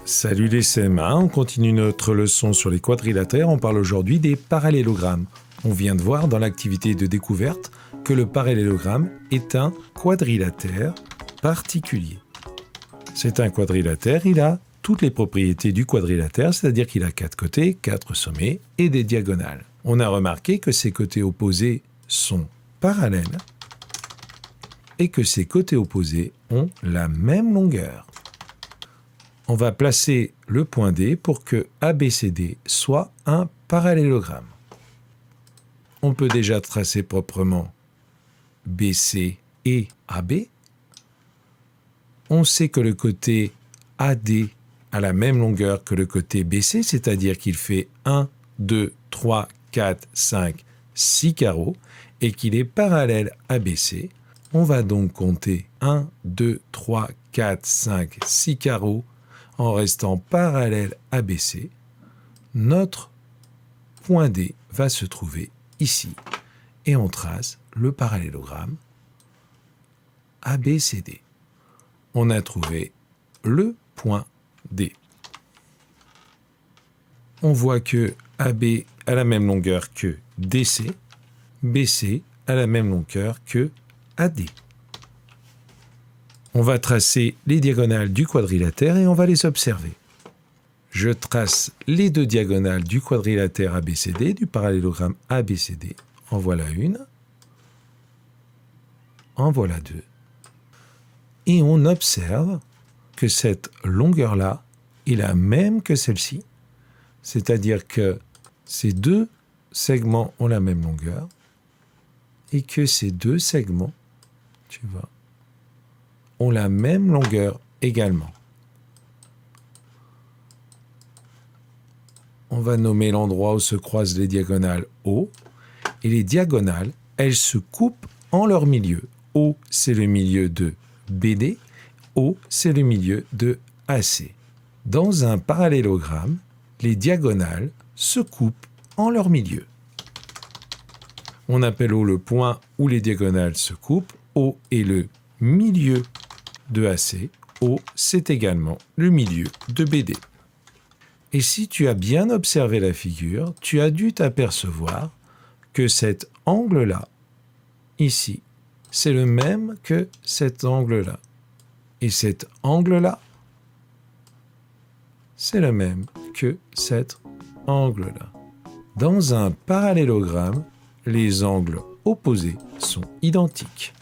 Salut les CM1, on continue notre leçon sur les quadrilatères. On parle aujourd'hui des parallélogrammes. On vient de voir dans l'activité de découverte que le parallélogramme est un quadrilatère particulier. C'est un quadrilatère, il a toutes les propriétés du quadrilatère, c'est-à-dire qu'il a 4 côtés, 4 sommets et des diagonales. On a remarqué que ses côtés opposés sont parallèles et que ses côtés opposés ont la même longueur. On va placer le point D pour que ABCD soit un parallélogramme. On peut déjà tracer proprement BC et AB. On sait que le côté AD a la même longueur que le côté BC, c'est-à-dire qu'il fait 1, 2, 3, 4, 5, 6 carreaux et qu'il est parallèle à BC. On va donc compter 1, 2, 3, 4, 5, 6 carreaux en restant parallèle à BC. Notre point D va se trouver ici et on trace le parallélogramme ABCD. On a trouvé le point D. On voit que AB a la même longueur que DC, BC a la même longueur que AD. On va tracer les diagonales du quadrilatère et on va les observer. Je trace les deux diagonales du quadrilatère ABCD, du parallélogramme ABCD. En voilà une. En voilà deux. Et on observe que cette longueur-là est la même que celle-ci. C'est-à-dire que ces deux segments ont la même longueur et que ces deux segments, tu vois, ont la même longueur également. On va nommer l'endroit où se croisent les diagonales O. Et les diagonales, elles se coupent en leur milieu. O, c'est le milieu de BD. O, c'est le milieu de AC. Dans un parallélogramme, les diagonales se coupent en leur milieu. On appelle O le point où les diagonales se coupent. O est le milieu de AC. O, c'est également le milieu de BD. Et si tu as bien observé la figure, tu as dû t'apercevoir que cet angle-là, ici, c'est le même que cet angle-là. Et cet angle-là, c'est le même que cet angle-là. Dans un parallélogramme, les angles opposés sont identiques.